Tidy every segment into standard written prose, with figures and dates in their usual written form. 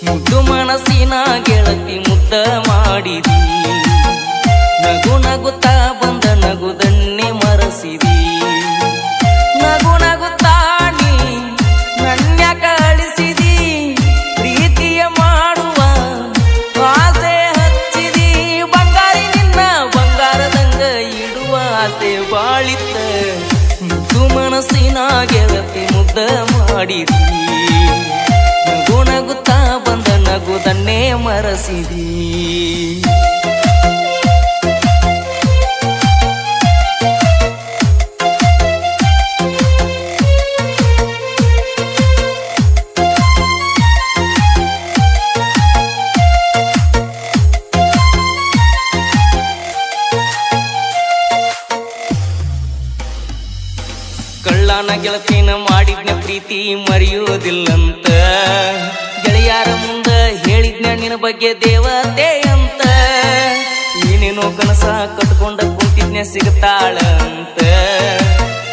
ಮುದ್ದು ಮನಸ್ಸಿನ ಗೆಳತಿ ಮುದ್ದ ಮಾಡಿದಿ. ನಗು ನಗುತ್ತಾ ಬಂದ ನಗುದನ್ನೇ ಮರೆಸಿದಿ. ನಗು ನಗುತ್ತಾ ನೀ ನನ್ಯಾಕ ಅಳಿಸಿದಿ. ಪ್ರೀತಿಯ ಮಾಡುವ ಆಸೆ ಹಚ್ಚಿದಿ. ಬಂಗಾರಿ ನಿನ್ನ ಬಂಗಾರದಂಗ ಇಡುವ ಆಸೆ ಬಾಳಿತ್ತ. ಮುದ್ದು ಮನಸ್ಸಿನ ಗೆಳತಿ ಮುದ್ದ ಮಾಡಿದಿ. ನಗು ನಗುತ್ತಾ ಬಂದ ನಗುದನ್ನೇ ಮರೆಸಿದಿ. ಕಳ್ಳನ ಗೆಳತಿನ ಮಾಡಿದ್ನ ಪ್ರೀತಿ ಮರೆಯುವುದಿಲ್ಲಂತ. ಗೆಳೆಯಾರ ಮುಂದ ಹೇಳಿದ್ನ ನಿನ್ನ ಬಗ್ಗೆ ದೇವತೆ ಅಂತ. ಏನೇನೋ ಕನಸ ಕಟ್ಕೊಂಡ ಕುಂತಿದ್ನ ಸಿಗತಾಳ ಅಂತ.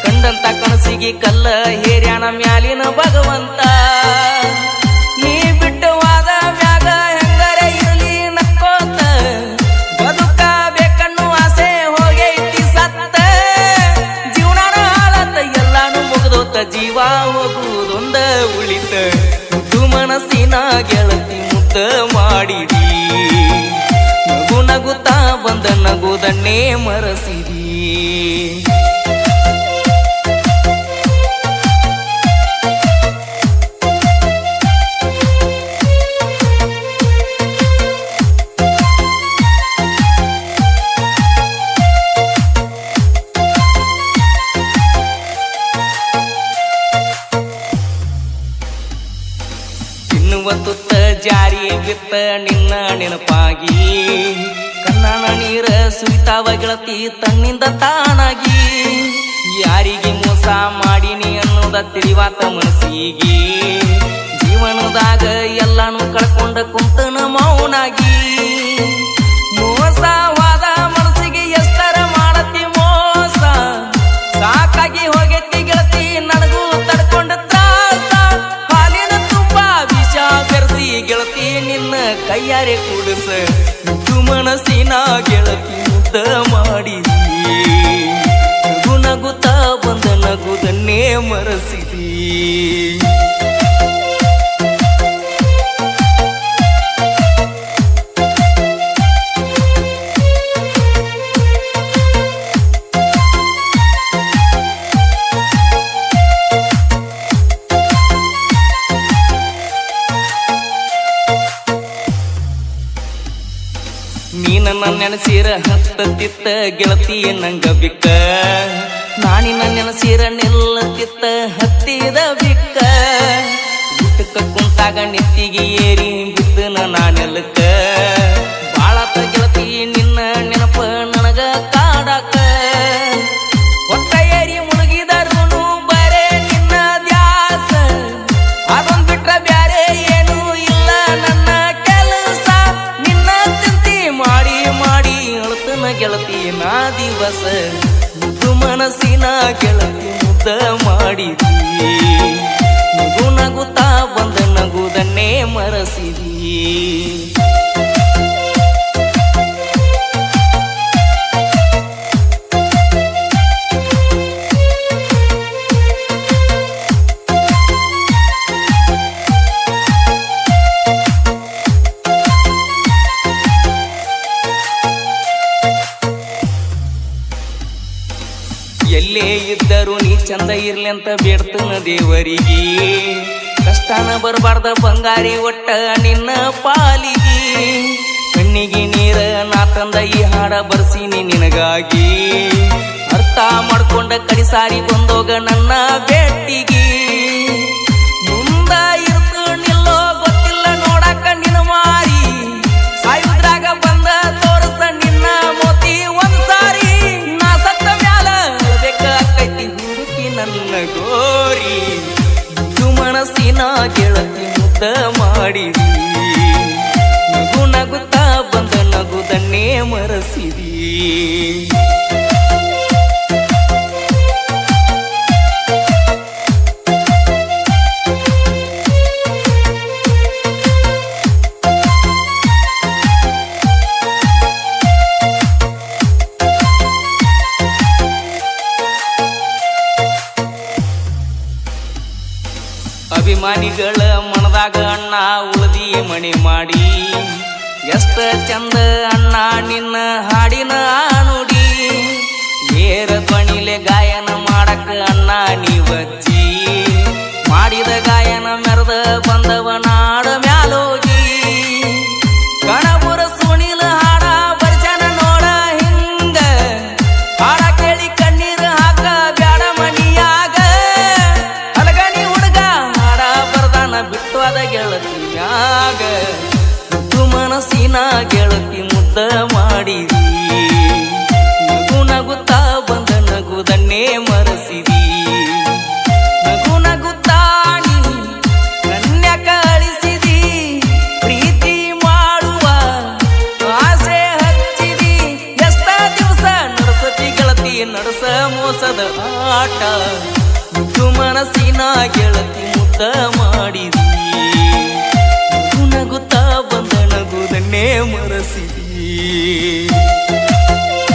ಕಂಡಂತ ಕನಸಿಗೆ ಕಲ್ಲ ಹೇರ್ಯಾನ ಮ್ಯಾಲಿನ ಭಗವಂತ. ನೀ ಬಿಟ್ಟವಾದ ಮ್ಯಾಗ ಹೆಂಗರೆ ಇರಲಿ ನಕ್ಕೋತ. ಬದುಕಬೇಕನ್ನು ಆಸೆ ಹೋಗೈತಿ ಸತ್ತ. ಜೀವನಾನ ಹಾಳತ್ತ ಎಲ್ಲಾನು ಮುಗಿದೋತ. ಜೀವ ಹೋಗುವುದೊಂದ ಉಳಿತ. ಮುದ್ದು ಮನಸ್ಸಿನ ಗೆಳತಿ ಮುದ್ದ ಮಾಡಿದಿ. ನಗು ನಗುತ್ತಾ ಬಂದ ನಗುದನ್ನೇ ಮರೆಸಿದಿ. ತುತ್ತ ಜಾರಿ ಬಿತ್ತ ನಿನ್ನ ನೆನಪಾಗಿ. ಕಣ್ಣನ ನೀರ ಸುರಿತಾವ ಗೆಳತಿ ತನ್ನಿಂದ ತಾನಾಗಿ. ಯಾರಿಗೆ ಮೋಸ ಮಾಡಿನಿ ಅನ್ನೋದ ತಿಳಿವಾತ ಮನಸ್ಸಿಗೆ. ಜೀವನದಾಗ ಎಲ್ಲಾನು ಕಳ್ಕೊಂಡ ಕುಂತನ ಮೌನಾಗಿ. ಮೋಸವಾದ ಮನಸ್ಸಿಗೆ ಎಷ್ಟರ ಮಾಡತಿ ಮೋಸ. ಸಾಕಾಗಿ ಹೋಗೈತಿ ಗೆಳತಿ ನನಗೂ ತಡ್ಕೊಂಡ ತ್ರಾಸ. ಹಾಲಿನ ತುಂಬ ವಿಷ ಬೆರೆಸಿ ಗೆಳತಿ ನಿನ್ನ ಕೈಯಾರೆ ಕೂಡಿಸ. ಮುದ್ದು ಮನಸ್ಸಿನ ಗೆಳತಿ ಮುದ್ದ ಮಾಡಿದಿ. ನಗು ನಗುತ್ತಾ ಬಂದ ನಗುದನ್ನೇ ಮರೆಸಿದಿ. ನೀ ನನ್ನ ನೆನಸಿರ ಹತ್ತತ್ತಿತ್ತ ಗೆಳತಿ ನಂಗ ಬಿಕ್ಕ. ನಾನಿನ್ನ ನೆನಸಿರ ನಿಲ್ಲತ್ತಿತ್ತ ಹತ್ತಿದ ಬಿಕ್ಕ. ಗುಟ್ಟಕ್ಕ ಕುಂತಾಗ ನೆತ್ತಿಗೆ ಏರಿ ಬಿದ್ದನ ನಾನೆಲ್ಲಕ್ಕ. ಬಾಳತ ಗೆಳತಿ ನಿನ್ನ ನೆನಪ ನನಗ ಕಾಡಾಕ. ಒಟ್ಟ ಏರಿ ಮುಳುಗಿದರುನು ಬರೇ ನಿನ್ನ ದ್ಯಾಸ. ಅದೊಂದ್ ಬಿಟ್ರ ಬ್ಯಾರೆ ಏನು ಇಲ್ಲ ನನ್ನ ಕೆಲಸ. ನಿನ್ನ ಚಿಂತಿ ಮಾಡಿ ಮಾಡಿ ಅಳತನ ಗೆಳತಿ ನಾ ದಿವಸ. ಮುದ್ದು ಮನಸ್ಸಿನ ಗೆಳತಿ ಮುದ್ದ ಮಾಡಿದಿ. ನಗು ನಗುತ್ತಾ ಬಂದ ನಗುದನ್ನೇ ಮರೆಸಿದಿ. ಎಲ್ಲೇ ಇದ್ದರೂ ನೀ ಚಂದ ಇರ್ಲಿ ಅಂತ ಬೇಡ್ತನ ದೇವರಿಗೆ. ಕಷ್ಟನ ಬರಬಾರ್ದ ಬಂಗಾರಿ ಒಟ್ಟ ನಿನ್ನ ಪಾಲಿಗೆ. ಕಣ್ಣಿಗೆ ನೀರ ನಾ ತಂದ ಈ ಹಾಡ ಬರ್ಸೀನಿ ನಿನಗಾಗಿ. ಅರ್ಥ ಮಾಡ್ಕೊಂಡ ಕಡಿಸಾರಿ ಬಂದೋಗ ನನ್ನ ಭೇಟಿಗೆ. ಮುಂದ ಇರ್ತು ನಿಲ್ಲೋ ಗೊತ್ತಿಲ್ಲ ನೋಡಾಕ ನಿನ್ನ ಮಾರಿ. ಸಾಯುದ್ರಾಗ ಬಂದ ತೋರ್ಸ ನಿನ್ನ ಮೋತಿ ಒಂದ್ಸಾರಿ. ನಾ ಸತ್ತ ಮ್ಯಾಲ ಅಳಬೇಕಾಕೈತಿ ಹುಡುಕಿ ನನ್ನ ಗೋರಿ. ಮುದ್ದು ಮನಸ್ಸಿನ ಗೆಳತಿ ಮುದ್ದ ಮಾಡಿದಿ. ನಗು ನಗುತ್ತಾ ಬಂದ ನಗುದನ್ನೇ ಮರೆಸಿದಿ. ಅಭಿಮಾನಿಗಳ ಮನದಾಗ ಅಣ್ಣ ಉಳ್ದಿ ಮಣಿ ಮಾಡಿ ಎಷ್ಟ ಚಂದ ಅಣ್ಣ ನಿನ್ನ ಹಾಡಿನ ನುಡಿ ಏರ ಧ್ವನಿಲೆ ಗಾಯನ ಮಾಡಕ ಅಣ್ಣ ನೀವಜ್ಜಿ ಮಾಡಿದ ಗಾಯನ ಮೆರೆದ ಬಂದವ ನಾಡ ಮ್ಯಾಲೋಗಿ ಕಣಬುರ ಸುಣಿಲ ಹಾಡ ಬರ್ಜನ ನೋಡ ಹಿಂಗ ಹಾಡ ಕೇಳಿ ಕಣ್ಣೀರು ಹಾಕ ಬ್ಯಾಡ ಮನಿಯಾಗ ಹಲಗನಿ ಹುಡುಗ ಹಾಡ ಬರ್ದಾನ ಬಿಟ್ಟು ಅದ ಗೆಳತಿಯಾಗ ಮುದ್ದು ಮನಸ್ಸಿನ ಗೆಳತಿ ಮುದ್ದ ಮಾಡಿದಿ ನಗು ನಗುತ್ತಾ ಬಂದ ನಗುದನ್ನೇ ಮರೆಸಿದಿ ನಗು ನಗುತ್ತಾ ನೀ ಕನ್ಯಕ ಅಳಿಸಿದಿ ಪ್ರೀತಿ ಮಾಡುವ ಆಸೆ ಹಚ್ಚಿದಿ ಎಷ್ಟ ದಿವಸ ನಡೆಸತಿ ಗೆಳತಿ ನಡೆಸ ಮೋಸದ ಆಟ ಮುದ್ದು ಮನಸ್ಸಿನ ಗೆಳತಿ ಮುದ್ದ ಮಾಡಿದಿ